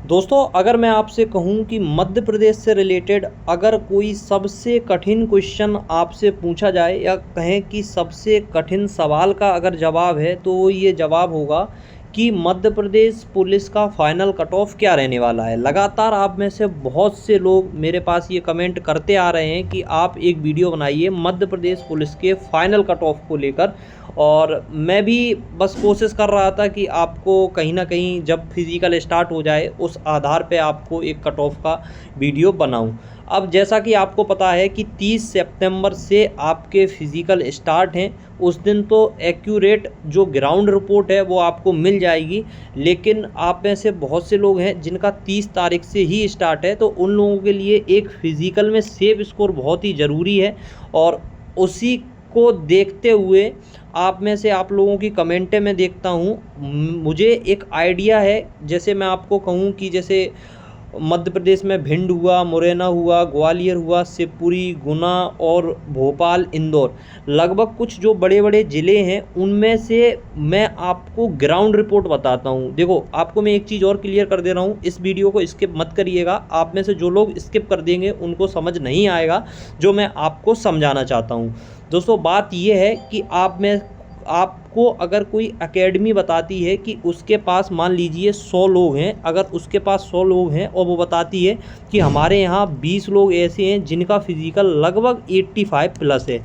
दोस्तों, अगर मैं आपसे कहूं कि मध्य प्रदेश से रिलेटेड अगर कोई सबसे कठिन क्वेश्चन आपसे पूछा जाए या कहें कि सबसे कठिन सवाल का अगर जवाब है तो वो ये जवाब होगा कि मध्य प्रदेश पुलिस का फाइनल कट ऑफ क्या रहने वाला है। लगातार आप में से बहुत से लोग मेरे पास ये कमेंट करते आ रहे हैं कि आप एक वीडियो बनाइए मध्य प्रदेश पुलिस के फाइनल कट ऑफ को लेकर। और मैं भी बस कोशिश कर रहा था कि आपको कहीं ना कहीं जब फिज़िकल स्टार्ट हो जाए उस आधार पे आपको एक कट ऑफ का वीडियो बनाऊं। अब जैसा कि आपको पता है कि 30 सितंबर से आपके फिज़िकल स्टार्ट हैं। उस दिन तो एक्यूरेट जो ग्राउंड रिपोर्ट है वो आपको मिल जाएगी, लेकिन आप में से बहुत से लोग हैं जिनका 30 तारीख से ही स्टार्ट है, तो उन लोगों के लिए एक फ़िज़िकल में सेफ स्कोर बहुत ही ज़रूरी है। और उसी को देखते हुए आप में से आप लोगों की कमेंटें मैं देखता हूँ, मुझे एक आइडिया है। जैसे मैं आपको कहूँ कि जैसे मध्य प्रदेश में भिंड हुआ, मुरैना हुआ, ग्वालियर हुआ, शिवपुरी, गुना और भोपाल, इंदौर, लगभग कुछ जो बड़े बड़े ज़िले हैं उनमें से मैं आपको ग्राउंड रिपोर्ट बताता हूँ। देखो, आपको मैं एक चीज़ और क्लियर कर दे रहा हूँ, इस वीडियो को स्किप मत करिएगा। आप में से जो लोग स्किप कर देंगे उनको समझ नहीं आएगा जो मैं आपको समझाना चाहता हूँ। दोस्तों, बात यह है कि आपको अगर कोई एकेडमी बताती है कि उसके पास मान लीजिए 100 लोग हैं, अगर उसके पास 100 लोग हैं और वो बताती है कि हमारे यहाँ 20 लोग ऐसे हैं जिनका फिजिकल लगभग 85 प्लस है,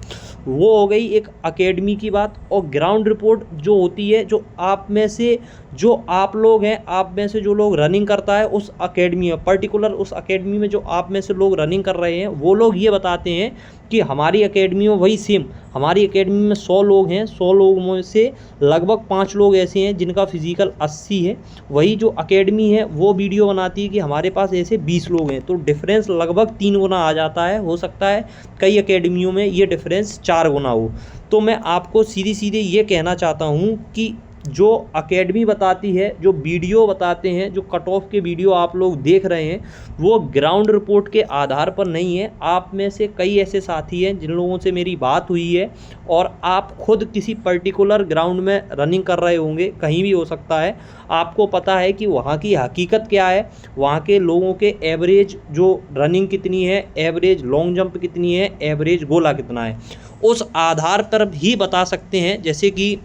वो हो गई एक एकेडमी की बात। और ग्राउंड रिपोर्ट जो होती है, जो आप में से जो आप लोग हैं, आप में से जो लोग रनिंग करता है उस एकेडमी में, पर्टिकुलर उस एकेडमी में जो आप में से लोग रनिंग कर रहे हैं, वो लोग ये बताते हैं कि हमारी एकेडमी में वही सेम, हमारी एकेडमी में 100 लोग हैं, 100 लोगों में से लगभग 5 लोग ऐसे हैं जिनका फिजिकल 80 है। वही जो एकेडमी है वो वीडियो बनाती है कि हमारे पास ऐसे 20 लोग हैं, तो डिफरेंस लगभग 3 गुना आ जाता है। हो सकता है कई एकेडमियों में ये डिफरेंस 4 गुना हो। तो मैं आपको सीधी सीधे ये कहना चाहता हूँ कि जो एकेडमी बताती है, जो वीडियो बताते हैं, जो कट ऑफ के वीडियो आप लोग देख रहे हैं, वो ग्राउंड रिपोर्ट के आधार पर नहीं है। आप में से कई ऐसे साथी हैं जिन लोगों से मेरी बात हुई है और आप खुद किसी पर्टिकुलर ग्राउंड में रनिंग कर रहे होंगे, कहीं भी हो सकता है, आपको पता है कि वहाँ की हकीकत क्या है, वहाँ के लोगों के एवरेज जो रनिंग कितनी है, एवरेज लॉन्ग जंप कितनी है, एवरेज गोला कितना है, उस आधार पर ही बता सकते हैं। जैसे कि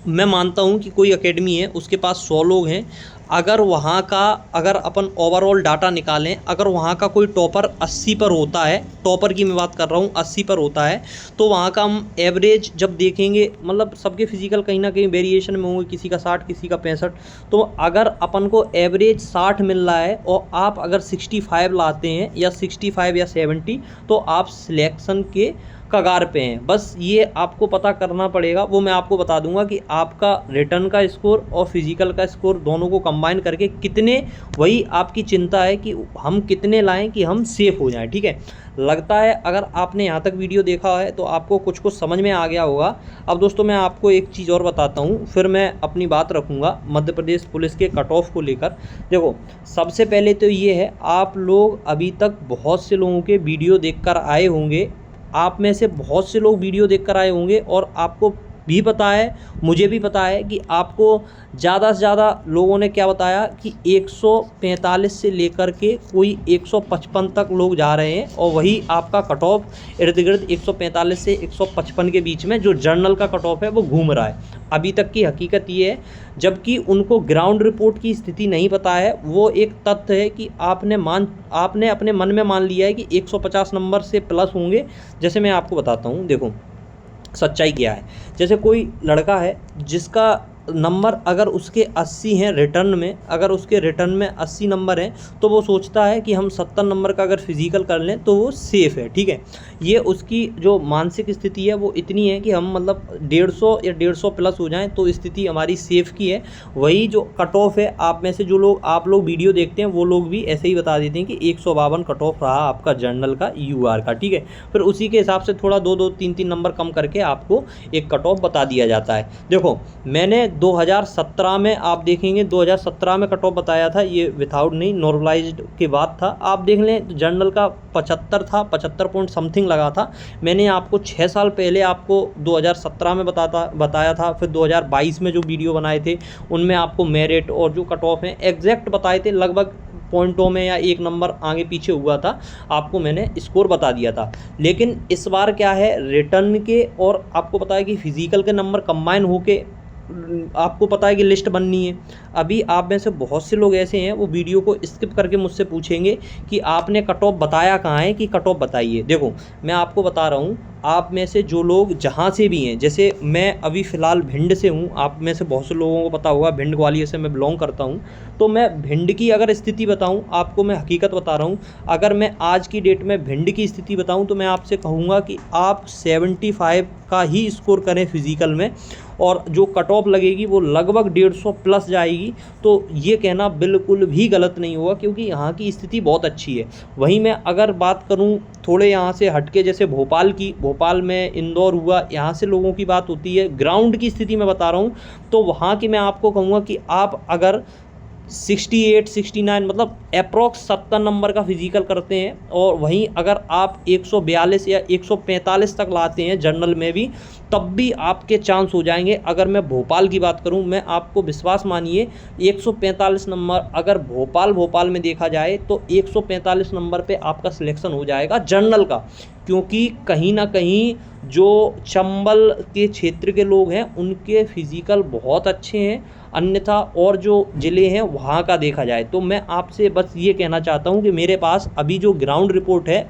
मैं मानता हूँ कि कोई एकेडमी है, उसके पास 100 लोग हैं, अगर अपन ओवरऑल डाटा निकालें, अगर वहाँ का कोई टॉपर 80 पर होता है, टॉपर की मैं बात कर रहा हूँ, 80 पर होता है, तो वहाँ का हम एवरेज जब देखेंगे, मतलब सबके फिजिकल कहीं ना कहीं वेरिएशन में होंगे, किसी का 60, किसी का 65, तो अगर अपन को एवरेज 60 मिल रहा है और आप अगर 65 लाते हैं या 65 या 70, तो आप सिलेक्शन के कगार पे हैं। बस ये आपको पता करना पड़ेगा, वो मैं आपको बता दूंगा कि आपका रिटर्न का स्कोर और फिजिकल का स्कोर दोनों को कंबाइन करके कितने, वही आपकी चिंता है कि हम कितने लाएं कि हम सेफ हो जाएं। ठीक है, लगता है अगर आपने यहाँ तक वीडियो देखा है तो आपको कुछ कुछ समझ में आ गया होगा। अब दोस्तों, मैं आपको एक चीज़ और बताता हूँ, फिर मैं अपनी बात रखूँगा मध्य प्रदेश पुलिस के कट ऑफ को लेकर। देखो, सबसे पहले तो ये है, आप लोग अभी तक बहुत से लोगों के वीडियो देखकर आए होंगे, आप में से बहुत से लोग वीडियो देखकर आए होंगे और आपको भी पता है, मुझे भी पता है कि आपको ज़्यादा से ज़्यादा लोगों ने क्या बताया कि 145 से लेकर के कोई 155 तक लोग जा रहे हैं, और वही आपका कट ऑफ इर्द गिर्द 145 से 155 के बीच में जो जर्नल का कट ऑफ है वो घूम रहा है। अभी तक की हकीकत ये है, जबकि उनको ग्राउंड रिपोर्ट की स्थिति नहीं पता है। वो एक तथ्य है कि आपने अपने मन में मान लिया है कि 150 नंबर से प्लस होंगे। जैसे मैं आपको बताता हूँ, देखो सच्चाई क्या है। जैसे कोई लड़का है जिसका नंबर अगर उसके 80 हैं रिटर्न में, अगर उसके रिटर्न में 80 नंबर हैं, तो वो सोचता है कि हम 70 नंबर का अगर फिजिकल कर लें तो वो सेफ़ है। ठीक है, ये उसकी जो मानसिक स्थिति है वो इतनी है कि हम मतलब 150 या 150 प्लस हो जाएं तो स्थिति हमारी सेफ़ की है। वही जो कट ऑफ है, आप में से जो लोग आप लोग वीडियो देखते हैं वो लोग भी ऐसे ही बता देते हैं कि 152 कट ऑफ रहा आपका जर्नल का UR का। ठीक है, फिर उसी के हिसाब से थोड़ा 2-2, 3-3 नंबर कम करके आपको एक कट ऑफ बता दिया जाता है। देखो, मैंने 2017 में आप देखेंगे 2017 में कट ऑफ बताया था, ये विथआउट नहीं नॉर्मलाइज्ड के बाद था। आप देख लें तो जनरल का 75 था, 75 पॉइंट समथिंग लगा था। मैंने आपको 6 साल पहले आपको 2017 में बताया था, फिर 2022 में जो वीडियो बनाए थे उनमें आपको मेरिट और जो कट ऑफ हैं एग्जैक्ट बताए थे, लगभग पॉइंटों में या एक नंबर आगे पीछे हुआ था, आपको मैंने स्कोर बता दिया था। लेकिन इस बार क्या है, रिटर्न के और आपको पता है कि फिजिकल के नंबर कंबाइन होके आपको पता है कि लिस्ट बननी है। अभी आप में से बहुत से लोग ऐसे हैं वो वीडियो को स्किप करके मुझसे पूछेंगे कि आपने कट ऑफ बताया कहाँ है, कि कट ऑफ बताइए। देखो मैं आपको बता रहा हूँ, आप में से जो लोग जहाँ से भी हैं, जैसे मैं अभी फ़िलहाल भिंड से हूँ, आप में से बहुत से लोगों को पता होगा भिंड ग्वालियर से मैं बिलोंग करता हूँ। तो मैं भिंड की अगर स्थिति बताऊँ आपको, मैं हकीकत बता रहा हूँ, अगर मैं आज की डेट में भिंड की स्थिति बताऊँ तो मैं आपसे कहूँगा कि आप 75 का ही स्कोर करें फिज़िकल में, और जो कट ऑफ लगेगी वो लगभग 150 प्लस जाएगी। तो ये कहना बिल्कुल भी गलत नहीं होगा, क्योंकि यहाँ की स्थिति बहुत अच्छी है। वहीं मैं अगर बात करूँ थोड़े यहाँ से हटके, जैसे भोपाल की, भोपाल में इंदौर हुआ, यहाँ से लोगों की बात होती है, ग्राउंड की स्थिति मैं बता रहा हूँ, तो वहाँ की मैं आपको कहूँगा कि आप अगर 68 69 मतलब अप्रॉक्स 70 नंबर का फिजिकल करते हैं, और वहीं अगर आप 142 या 145 तक लाते हैं जनरल में भी, तब भी आपके चांस हो जाएंगे। अगर मैं भोपाल की बात करूं, मैं आपको विश्वास मानिए 145 नंबर अगर भोपाल में देखा जाए तो 145 नंबर पे आपका सिलेक्शन हो जाएगा जनरल का, क्योंकि कहीं ना कहीं जो चंबल के क्षेत्र के लोग हैं उनके फिजिकल बहुत अच्छे हैं, अन्यथा और जो ज़िले हैं वहाँ का देखा जाए तो मैं आपसे बस ये कहना चाहता हूँ कि मेरे पास अभी जो ग्राउंड रिपोर्ट है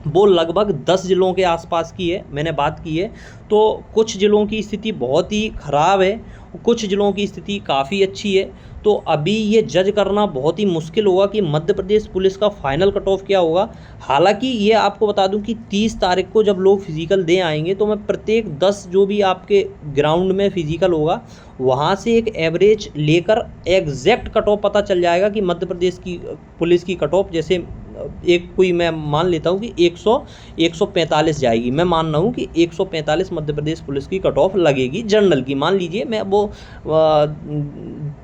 वो लगभग 10 ज़िलों के आसपास की है, मैंने बात की है। तो कुछ ज़िलों की स्थिति बहुत ही ख़राब है, कुछ ज़िलों की स्थिति काफ़ी अच्छी है। तो अभी ये जज करना बहुत ही मुश्किल होगा कि मध्य प्रदेश पुलिस का फाइनल कट ऑफ क्या होगा। हालांकि ये आपको बता दूं कि 30 तारीख को जब लोग फिजिकल दे आएंगे तो मैं प्रत्येक 10 जो भी आपके ग्राउंड में फिजिकल होगा वहाँ से एक एवरेज लेकर एग्जैक्ट कट ऑफ पता चल जाएगा कि मध्य प्रदेश की पुलिस की कट ऑफ, जैसे एक कोई मैं मान लेता हूँ कि 145 जाएगी, मैं मान रहा हूँ कि 145 मध्य प्रदेश पुलिस की कट ऑफ लगेगी जनरल की, मान लीजिए। मैं वो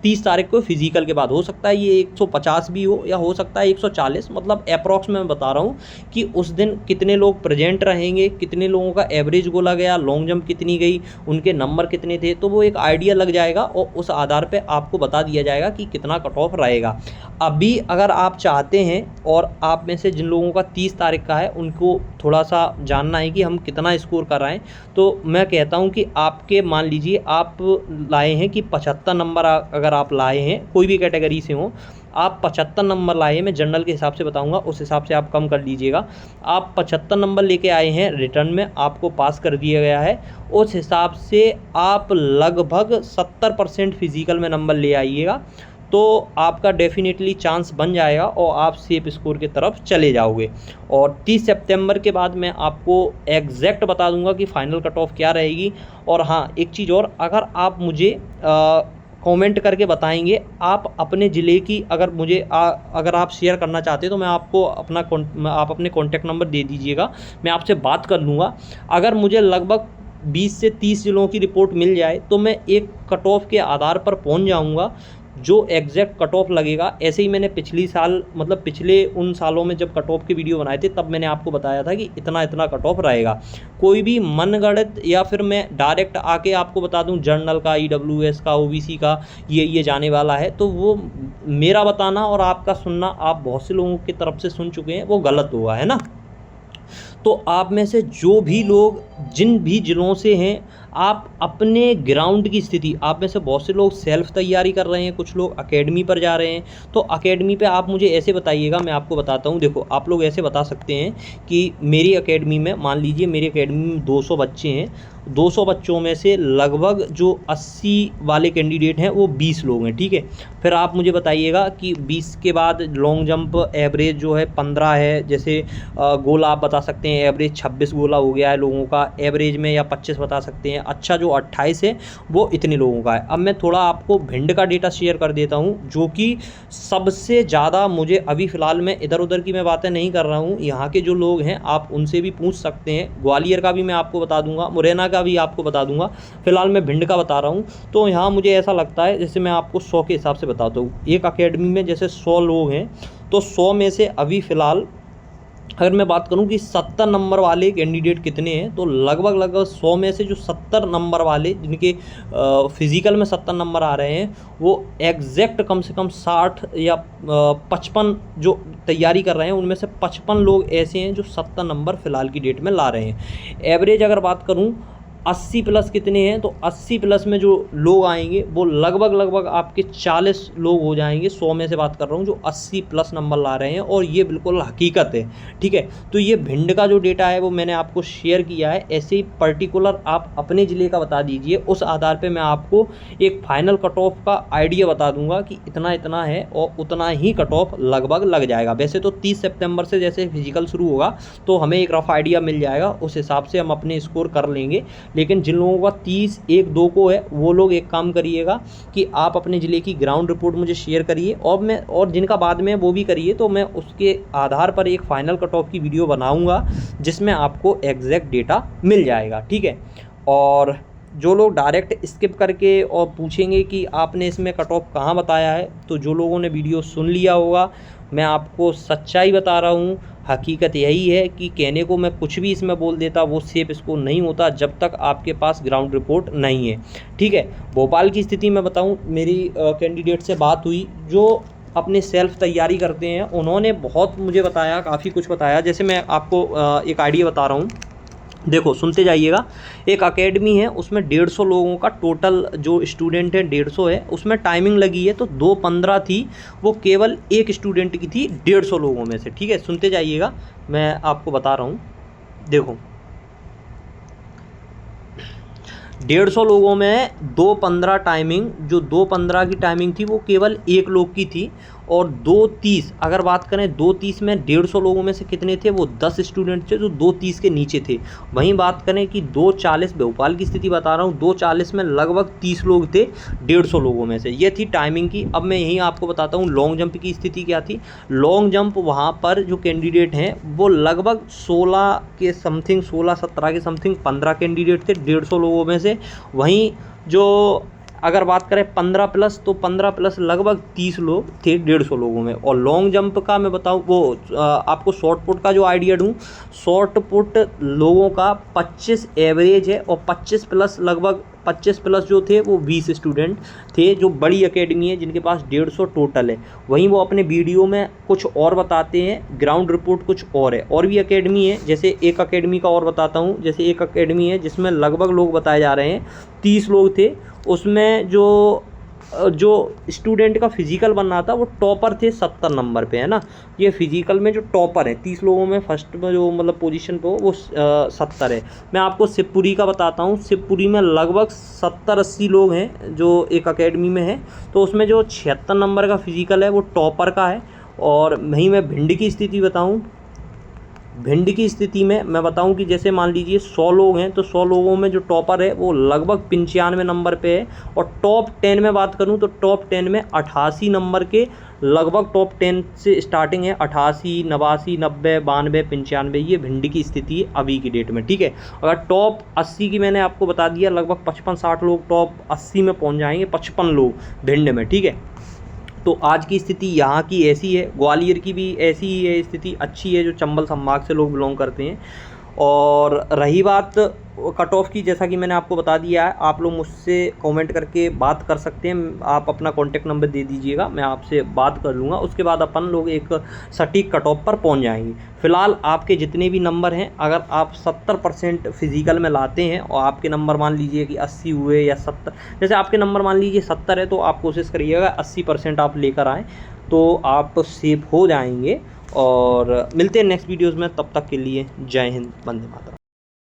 30 तारीख को फिजिकल के बाद हो सकता है ये 150 भी हो, या हो सकता है 140, मतलब अप्रॉक्स मैं बता रहा हूँ कि उस दिन कितने लोग प्रेजेंट रहेंगे, कितने लोगों का एवरेज गोला गया, लॉन्ग जंप कितनी गई, उनके नंबर कितने थे, तो वो एक आइडिया लग जाएगा और उस आधार पे आपको बता दिया जाएगा कि कितना कट ऑफ रहेगा। अभी अगर आप चाहते हैं, और आप में से जिन लोगों का 30 तारीख का है उनको थोड़ा सा जानना है कि हम कितना स्कोर कर रहे हैं, तो मैं कहता हूं कि आपके मान लीजिए आप लाए हैं कि 75 नंबर, अगर आप लाए हैं कोई भी कैटेगरी से हो, आप 75 नंबर लाए, मैं जनरल के हिसाब से बताऊंगा, उस हिसाब से आप कम कर लीजिएगा। आप 75 नंबर लेके आए हैं, रिटर्न में आपको पास कर दिया गया है, उस हिसाब से आप लगभग 70% फिजिकल में नंबर ले आइएगा, तो आपका डेफिनेटली चांस बन जाएगा और आप सेफ स्कोर की तरफ चले जाओगे। और 30 सितंबर के बाद मैं आपको एग्जैक्ट बता दूंगा कि फाइनल कट ऑफ क्या रहेगी। और हाँ, एक चीज़ और, अगर आप मुझे कमेंट करके बताएंगे आप अपने ज़िले की, अगर मुझे अगर आप शेयर करना चाहते हैं तो मैं आपको आप अपने कॉन्टैक्ट नंबर दे दीजिएगा, मैं आपसे बात कर लूँगा। अगर मुझे लगभग 20 से 30 ज़िलों की रिपोर्ट मिल जाए तो मैं एक कट ऑफ के आधार पर पहुंच जाऊंगा जो एग्जैक्ट कट ऑफ लगेगा। ऐसे ही मैंने पिछली साल, मतलब पिछले उन सालों में जब कट ऑफ के वीडियो बनाए थे तब मैंने आपको बताया था कि इतना इतना कट ऑफ रहेगा। कोई भी मनगढ़ंत, या फिर मैं डायरेक्ट आके आपको बता दूं जनरल का, ईडब्ल्यूएस का, ओबीसी का ये जाने वाला है, तो वो मेरा बताना और आपका सुनना, आप बहुत से लोगों की तरफ से सुन चुके हैं, वो गलत हुआ है ना। तो आप में से जो भी लोग जिन भी ज़िलों से हैं, आप अपने ग्राउंड की स्थिति, आप में से बहुत से लोग सेल्फ तैयारी कर रहे हैं, कुछ लोग एकेडमी पर जा रहे हैं, तो एकेडमी पे आप मुझे ऐसे बताइएगा, मैं आपको बताता हूँ। देखो, आप लोग ऐसे बता सकते हैं कि मेरी एकेडमी में, मान लीजिए मेरी एकेडमी में 200 बच्चे हैं, 200 बच्चों में से लगभग जो 80 वाले कैंडिडेट हैं वो 20 लोग हैं, ठीक है। फिर आप मुझे बताइएगा कि 20 के बाद लॉन्ग जंप एवरेज जो है 15 है, जैसे गोला आप बता सकते हैं एवरेज 26 गोला हो गया है लोगों का एवरेज में, या 25 बता सकते हैं, हैं। अच्छा जो 28 है वो इतने लोगों का है। अब मैं थोड़ा आपको भिंड का डेटा शेयर कर देता हूँ, जो कि सबसे ज़्यादा मुझे अभी फ़िलहाल मैं इधर उधर की मैं बातें नहीं कर रहा हूँ, यहाँ के जो लोग हैं आप उनसे भी पूछ सकते हैं। ग्वालियर का भी मैं आपको बता दूंगा, मुरैना का भी आपको बता दूंगा, फ़िलहाल मैं भिंड का बता रहा हूँ। तो यहाँ मुझे ऐसा लगता है, जैसे मैं आपको 100 के हिसाब से बताता हूँ, एक अकेडमी में जैसे 100 लोग हैं तो 100 में से अभी फ़िलहाल अगर मैं बात करूं कि 70 नंबर वाले कैंडिडेट कितने हैं, तो लगभग 100 में से जो 70 नंबर वाले जिनके फिज़िकल में 70 नंबर आ रहे हैं, वो एग्जैक्ट कम से कम 60 या 55 जो तैयारी कर रहे हैं उनमें से 55 लोग ऐसे हैं जो 70 नंबर फ़िलहाल की डेट में ला रहे हैं। एवरेज अगर बात करूं 80 प्लस कितने हैं, तो 80 प्लस में जो लोग आएंगे वो लगभग आपके 40 लोग हो जाएंगे। 100 में से बात कर रहा हूँ जो 80 प्लस नंबर ला रहे हैं, और ये बिल्कुल हकीकत है। ठीक है, तो ये भिंड का जो डेटा है वो मैंने आपको शेयर किया है। ऐसे ही पर्टिकुलर आप अपने ज़िले का बता दीजिए, उस आधार पर मैं आपको एक फाइनल कट ऑफ का आइडिया बता दूंगा कि इतना इतना है, और उतना ही कट ऑफ लगभग लग जाएगा। वैसे तो 30 सितंबर से जैसे फिजिकल शुरू होगा तो हमें एक रफ आइडिया मिल जाएगा, उस हिसाब से हम अपने स्कोर कर लेंगे। लेकिन जिन लोगों का 30 1 2 को है, वो लोग एक काम करिएगा कि आप अपने ज़िले की ग्राउंड रिपोर्ट मुझे शेयर करिए, और जिनका बाद में वो भी करिए, तो मैं उसके आधार पर एक फाइनल कट ऑफ की वीडियो बनाऊंगा जिसमें आपको एग्जैक्ट डेटा मिल जाएगा। ठीक है, और जो लोग डायरेक्ट स्किप करके और पूछेंगे कि आपने इसमें कट ऑफ कहाँ बताया है, तो जो लोगों ने वीडियो सुन लिया होगा, मैं आपको सच्चाई बता रहा हूँ। हकीकत यही है कि कहने को मैं कुछ भी इसमें बोल देता, वो सेफ स्कोर नहीं होता जब तक आपके पास ग्राउंड रिपोर्ट नहीं है। ठीक है, भोपाल की स्थिति मैं बताऊं, मेरी कैंडिडेट से बात हुई जो अपने सेल्फ तैयारी करते हैं, उन्होंने बहुत मुझे बताया, काफ़ी कुछ बताया। जैसे मैं आपको एक आइडिया बता रहा हूँ, देखो सुनते जाइएगा। एक एकेडमी है, उसमें 150 लोगों का टोटल जो स्टूडेंट है 150 है, उसमें टाइमिंग लगी है तो 2:15 थी, वो केवल एक स्टूडेंट की थी 150 लोगों में से। ठीक है, सुनते जाइएगा, मैं आपको बता रहा हूँ। देखो 150 लोगों में 2:15 टाइमिंग, जो 2:15 की टाइमिंग थी वो केवल एक लोग की थी, और 2:30 अगर बात करें 2:30 में 150 लोगों में से कितने थे, वो 10 स्टूडेंट थे जो 2:30 के नीचे थे। वहीं बात करें कि 2:40 भोपाल की स्थिति बता रहा हूँ, 2:40 में लगभग 30 लोग थे 150 लोगों में से। ये थी टाइमिंग की। अब मैं यहीं आपको बताता हूँ लॉन्ग जंप की स्थिति क्या थी। लॉन्ग जंप वहाँ पर जो कैंडिडेट हैं वो लगभग 16 के समथिंग, 16-17 के समथिंग 15 कैंडिडेट थे 150 लोगों में से। वहीं जो अगर बात करें 15 प्लस, तो 15 प्लस लगभग 30 लोग थे 150 लोगों में। और लॉन्ग जंप का मैं बताऊं, वो आपको शॉर्ट पुट का जो आइडिया दूं, शॉर्ट पुट लोगों का 25 एवरेज है, और 25 प्लस लगभग 25 प्लस जो थे वो 20 स्टूडेंट थे, जो बड़ी एकेडमी है जिनके पास 150 टोटल है। वहीं वो अपने वीडियो में कुछ और बताते हैं, ग्राउंड रिपोर्ट कुछ और है। और भी एकेडमी है, जैसे एक एकेडमी का और बताता हूँ। जैसे एक एकेडमी है जिसमें लगभग लोग बताए जा रहे हैं 30 लोग थे, उसमें जो स्टूडेंट का फिजिकल बन रहा था वो टॉपर थे 70 नंबर पे, है ना। ये फिजिकल में जो टॉपर है 30 लोगों में फर्स्ट में जो मतलब पोजीशन पे हो वो 70 है। मैं आपको शिवपुरी का बताता हूँ। शिवपुरी में लगभग 70-80 लोग हैं जो एक एकेडमी में है, तो उसमें जो 76 नंबर का फिजिकल है वो टॉपर का है। और वहीं मैं भिंड की स्थिति बताऊँ, भिंड की स्थिति में मैं बताऊं कि जैसे मान लीजिए 100 लोग हैं, तो 100 लोगों में जो टॉपर है वो लगभग 95 नंबर पे है। और टॉप 10 में बात करूं तो टॉप 10 में 88 नंबर के लगभग टॉप 10 से स्टार्टिंग है, 88, 89, 90, 92, 95। ये भिंड की स्थिति है अभी की डेट में। ठीक है, अगर टॉप 80 की मैंने आपको बता दिया, लगभग 55-60 लोग टॉप 80 में पहुँच जाएंगे, 55 लोग भिंड में। ठीक है, तो आज की स्थिति यहाँ की ऐसी है। ग्वालियर की भी ऐसी ही है स्थिति, अच्छी है, जो चंबल संभाग से लोग बिलोंग करते हैं। और रही बात कट ऑफ की, जैसा कि मैंने आपको बता दिया है, आप लोग मुझसे कमेंट करके बात कर सकते हैं। आप अपना कॉन्टैक्ट नंबर दे दीजिएगा, मैं आपसे बात कर लूँगा। उसके बाद अपन लोग एक सटीक कट ऑफ पर पहुँच जाएंगे। फ़िलहाल आपके जितने भी नंबर हैं, अगर आप 70% फिजिकल में लाते हैं और आपके नंबर मान लीजिए कि 80 हुए या 70, जैसे आपके नंबर मान लीजिए 70 है, तो आप कोशिश करिएगा 80% आप लेकर आएँ, तो आप सेफ हो जाएंगे। और मिलते हैं नेक्स्ट वीडियोज़ में, तब तक के लिए जय हिंद, वंदे मातरम।